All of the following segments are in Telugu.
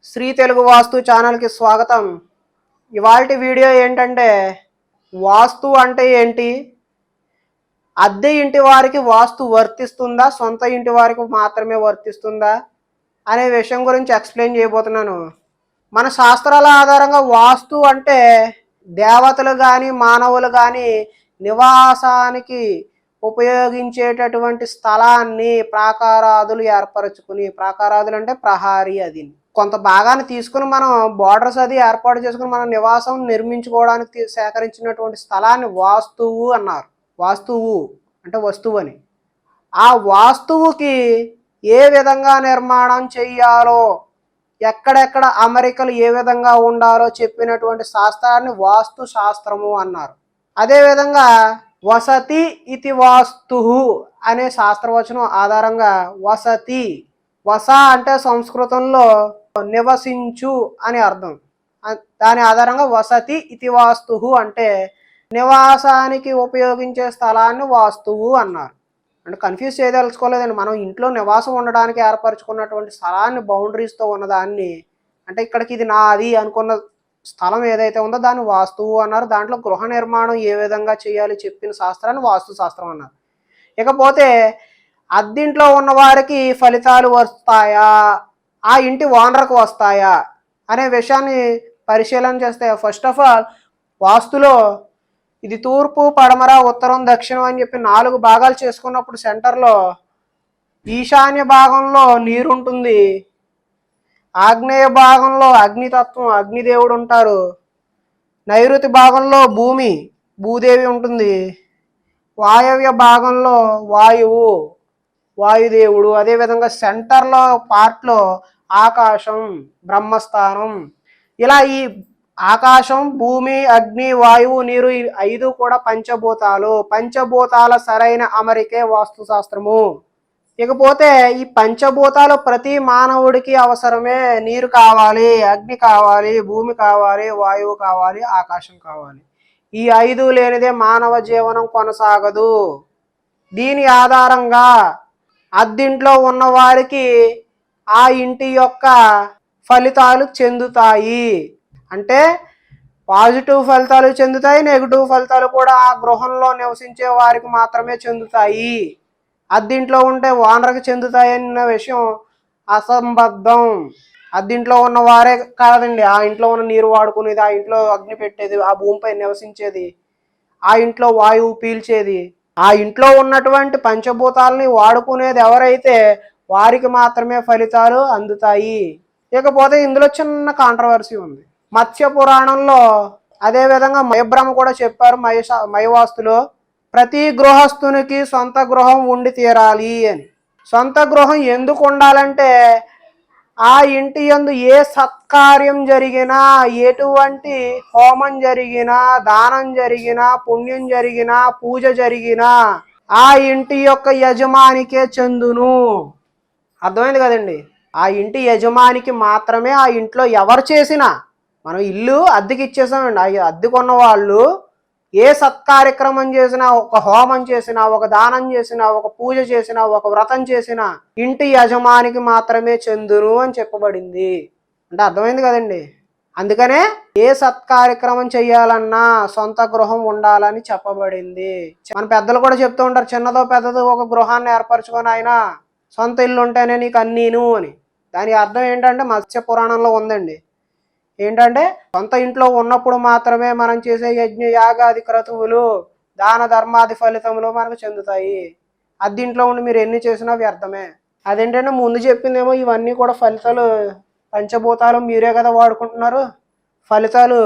శ్రీ తెలుగు వాస్తు ఛానల్కి స్వాగతం. ఇవాల్టి వీడియో ఏంటంటే వాస్తు అంటే ఏంటి, అద్దె ఇంటి వారికి వాస్తు వర్తిస్తుందా, సొంత ఇంటి వారికి మాత్రమే వర్తిస్తుందా అనే విషయం గురించి ఎక్స్ప్లెయిన్ చేయబోతున్నాను. మన శాస్త్రాల ఆధారంగా వాస్తు అంటే దేవతలు కానీ మానవులు కానీ నివాసానికి ఉపయోగించేటటువంటి స్థలాన్ని ప్రాకారాదులు ఏర్పరచుకుని, ప్రాకారాదులు అంటే ప్రహారీ, అది కొంత భాగాన్ని తీసుకుని మనం బోర్డర్స్ అది ఏర్పాటు చేసుకుని మన నివాసం నిర్మించుకోవడానికి సేకరించినటువంటి స్థలాన్ని వాస్తువు అన్నారు. వాస్తువు అంటే వస్తువు అని. ఆ వాస్తువుకి ఏ విధంగా నిర్మాణం చెయ్యాలో, ఎక్కడెక్కడ అమరికలు ఏ విధంగా ఉండాలో చెప్పినటువంటి శాస్త్రాన్ని వాస్తు శాస్త్రము అన్నారు. అదేవిధంగా వసతి ఇతి వాస్తు అనే శాస్త్రవచనం ఆధారంగా వసతి, వస అంటే సంస్కృతంలో నివసించు అని అర్థం. దాని ఆధారంగా వసతి ఇతి వాస్తు అంటే నివాసానికి ఉపయోగించే స్థలాన్ని వాస్తువు అన్నారు. అంటే కన్ఫ్యూజ్ చేయదలుచుకోలేదండి. మనం ఇంట్లో నివాసం ఉండడానికి ఏర్పరచుకున్నటువంటి స్థలాన్ని, బౌండరీస్తో ఉన్నదాన్ని, అంటే ఇక్కడికి ఇది నాది అనుకున్న స్థలం ఏదైతే ఉందో దాన్ని వాస్తువు అన్నారు. దాంట్లో గృహ నిర్మాణం ఏ విధంగా చేయాలి చెప్పిన శాస్త్రాన్ని వాస్తు శాస్త్రం అన్నారు. ఇకపోతే అద్దింట్లో ఉన్న వారికి ఫలితాలు వస్తాయా, ఆ ఇంటి ఓనర్కు వస్తాయా అనే విషయాన్ని పరిశీలన చేస్తే, ఫస్ట్ ఆఫ్ ఆల్ వాస్తులో ఇది తూర్పు, పడమర, ఉత్తరం, దక్షిణం అని చెప్పి 4 భాగాలు చేసుకున్నప్పుడు సెంటర్లో ఈశాన్య భాగంలో నీరు ఉంటుంది, ఆగ్నేయ భాగంలో అగ్నితత్వం, అగ్నిదేవుడు ఉంటారు, నైరుతి భాగంలో భూదేవి ఉంటుంది, వాయవ్య భాగంలో వాయువు, వాయుదేవుడు, అదేవిధంగా సెంటర్లో పార్ట్లో ఆకాశం, బ్రహ్మస్థానం. ఇలా ఈ ఆకాశం, భూమి, అగ్ని, వాయువు, నీరు, 5 కూడా పంచభూతాలు. పంచభూతాల సరైన అమరికే వాస్తుశాస్త్రము. ఇకపోతే ఈ పంచభూతాలు ప్రతి మానవుడికి అవసరమే. నీరు కావాలి, అగ్ని కావాలి, భూమి కావాలి, వాయువు కావాలి, ఆకాశం కావాలి. ఈ 5 లేనిదే మానవ జీవనం కొనసాగదు. దీని ఆధారంగా అద్దింట్లో ఉన్నవారికి ఆ ఇంటి యొక్క ఫలితాలు చెందుతాయి. అంటే పాజిటివ్ ఫలితాలు చెందుతాయి, నెగిటివ్ ఫలితాలు కూడా ఆ గృహంలో నివసించే వారికి మాత్రమే చెందుతాయి. అద్దింట్లో ఉంటే ఓనర్కి చెందుతాయి అన్న విషయం అసంబద్ధం. అద్దింట్లో ఉన్న వారే కాదండి, ఆ ఇంట్లో ఉన్న నీరు వాడుకునేది, ఆ ఇంట్లో అగ్ని పెట్టేది, ఆ భూమిపై నివసించేది, ఆ ఇంట్లో వాయువు పీల్చేది, ఆ ఇంట్లో ఉన్నటువంటి పంచభూతాలని వాడుకునేది ఎవరైతే వారికి మాత్రమే ఫలితాలు అందుతాయి. ఇకపోతే ఇందులో చిన్న కాంట్రవర్సీ ఉంది. మత్స్య పురాణంలో, అదేవిధంగా మయబ్రహ్మ కూడా చెప్పారు మయవాస్తులో, ప్రతి గృహస్థునికి సొంత గృహం ఉండి తీరాలి అని. సొంత గృహం ఎందుకు ఉండాలంటే ఆ ఇంటి యందు ఏ సత్కార్యం జరిగినా, ఎటువంటి హోమం జరిగినా, దానం జరిగినా, పుణ్యం జరిగినా, పూజ జరిగినా ఆ ఇంటి యొక్క యజమానికే చెందును. అర్థమైంది కదండి? ఆ ఇంటి యజమానికి మాత్రమే. ఆ ఇంట్లో ఎవరు చేసినా, మనం ఇల్లు అద్దెకి ఇచ్చేసామండి, ఆ అద్దెకున్న వాళ్ళు ఏ సత్కార్యక్రమం చేసినా, ఒక హోమం చేసినా, ఒక దానం చేసినా, ఒక పూజ చేసినా, ఒక వ్రతం చేసినా ఇంటి యజమానికి మాత్రమే చెందును అని చెప్పబడింది. అంటే అర్థమైంది కదండి? అందుకనే ఏ సత్కార్యక్రమం చేయాలన్నా సొంత గృహం ఉండాలని చెప్పబడింది. మన పెద్దలు కూడా చెప్తూ ఉంటారు, చిన్నదో పెద్దదో ఒక గృహాన్ని ఏర్పరచుకొని ఆయన సొంత ఇల్లు ఉంటేనే నీకు అన్నీను అని. దాని అర్థం ఏంటంటే మత్స్య పురాణంలో ఉందండి. ఏంటంటే సొంత ఇంట్లో ఉన్నప్పుడు మాత్రమే మనం చేసే యజ్ఞ యాగాది క్రతువులు, దాన ధర్మాది ఫలితములు మనకు చెందుతాయి. అద్దింట్లో ఉండి మీరు ఎన్ని చేసినా వ్యర్థమే. అదేంటంటే ముందు చెప్పిందేమో ఇవన్నీ కూడా ఫలితాలు, పంచభూతాలు మీరే కదా వాడుకుంటున్నారు, ఫలితాలు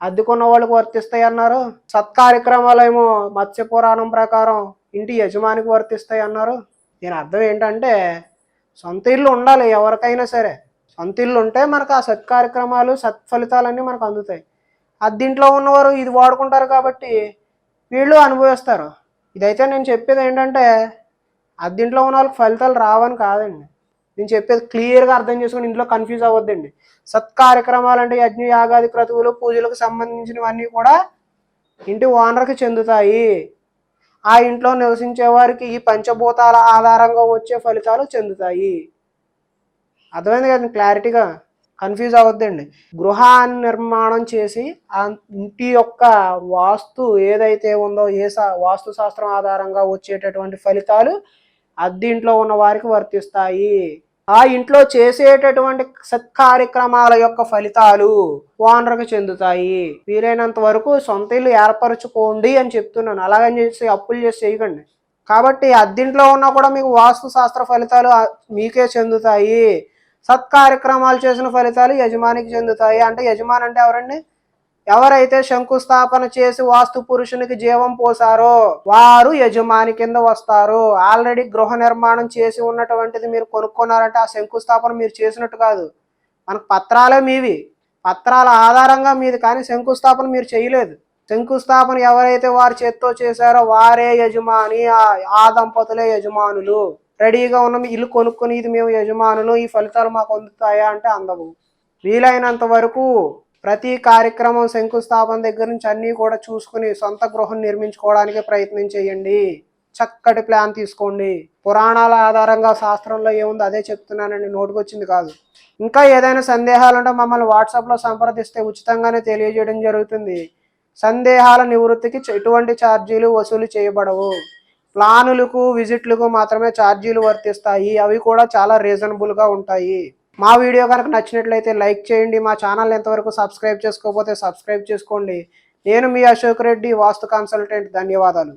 అద్దెకున్న వాళ్ళకి వర్తిస్తాయి అన్నారు. సత్కార్యక్రమాలు ఏమో మత్స్య పురాణం ప్రకారం ఇంటి యజమానికి వర్తిస్తాయి అన్నారు. దీని అర్థం ఏంటంటే సొంత ఇల్లు ఉండాలి ఎవరికైనా సరే. సొంత ఇల్లు ఉంటే మనకు ఆ సత్కార్యక్రమాలు, సత్ఫలితాలన్నీ మనకు అందుతాయి. అద్దింట్లో ఉన్నవారు ఇది వాడుకుంటారు కాబట్టి వీళ్ళు అనుభవిస్తారు. ఇదైతే నేను చెప్పేది ఏంటంటే అద్దింట్లో ఉన్న వాళ్ళకి ఫలితాలు రావని కాదండి. నేను చెప్పేది క్లియర్గా అర్థం చేసుకుని ఇంట్లో కన్ఫ్యూజ్ అవ్వద్దండి. సత్కార్యక్రమాలు అంటే యజ్ఞ యాగాది క్రతువులు, పూజలకు సంబంధించినవన్నీ కూడా ఇంటి ఓనర్కి చెందుతాయి. ఆ ఇంట్లో నివసించే వారికి ఈ పంచభూతాల ఆధారంగా వచ్చే ఫలితాలు చెందుతాయి. అర్థమైంది కదండి క్లారిటీగా? కన్ఫ్యూజ్ అవ్వద్దండి. గృహ నిర్మాణం చేసి ఆ ఇంటి యొక్క వాస్తు ఏదైతే ఉందో వాస్తు శాస్త్రం ఆధారంగా వచ్చేటటువంటి ఫలితాలు అద్దింట్లో ఉన్న వారికి వర్తిస్తాయి. ఆ ఇంట్లో చేసేటటువంటి సత్కార్యక్రమాల యొక్క ఫలితాలు ఓనర్కి చెందుతాయి. వీలైనంత వరకు సొంత ఇల్లు ఏర్పరచుకోండి అని చెప్తున్నాను. అలాగని చేసి అప్పులు చేసి చేయకండి. కాబట్టి అద్దింట్లో ఉన్నా కూడా మీకు వాస్తు శాస్త్ర ఫలితాలు మీకే చెందుతాయి. సత్కార్యక్రమాలు చేసిన ఫలితాలు యజమానికి చెందుతాయి. అంటే యజమాని అంటే ఎవరండి? ఎవరైతే శంకుస్థాపన చేసి వాస్తు పురుషునికి జీవం పోసారో వారు యజమాని కింద వస్తారు. ఆల్రెడీ గృహ నిర్మాణం చేసి ఉన్నటువంటిది మీరు కొనుక్కున్నారంటే ఆ శంకుస్థాపన మీరు చేసినట్టు కాదు. మనకు పత్రాలే మీవి, పత్రాల ఆధారంగా మీది, కానీ శంకుస్థాపన మీరు చేయలేదు. శంకుస్థాపన ఎవరైతే వారి చేత్తో చేశారో వారే యజమాని, ఆ దంపతులే యజమానులు. రెడీగా ఉన్న ఇల్లు కొనుక్కొని ఇది మేము యజమానులు, ఈ ఫలితాలు మాకు అందుతాయా అంటే అందవు. వీలైనంత వరకు ప్రతి కార్యక్రమం శంకుస్థాపన దగ్గర నుంచి అన్నీ కూడా చూసుకుని సొంత గృహం నిర్మించుకోవడానికి ప్రయత్నం చేయండి. చక్కటి ప్లాన్ తీసుకోండి. పురాణాల ఆధారంగా శాస్త్రంలో ఏముందో అదే చెప్తున్నానండి, నోటుకొచ్చింది కాదు. ఇంకా ఏదైనా సందేహాలు ఉంటే మమ్మల్ని వాట్సాప్లో సంప్రదిస్తే ఉచితంగానే తెలియజేయడం జరుగుతుంది. సందేహాల నివృత్తికి ఎటువంటి ఛార్జీలు వసూలు చేయబడవు. ప్లానులకు విజిట్లకు మాత్రమే ఛార్జీలు వర్తిస్తాయి. అవి కూడా చాలా రీజనబుల్గా ఉంటాయి. మా వీడియో కనుక నచ్చినట్లయితే లైక్ చేయండి. మా ఛానల్ ఎంతవరకు సబ్స్క్రైబ్ చేసుకోకపోతే సబ్స్క్రైబ్ చేసుకోండి. నేను మీ అశోక్ రెడ్డి, వాస్తు కన్సల్టెంట్. ధన్యవాదాలు.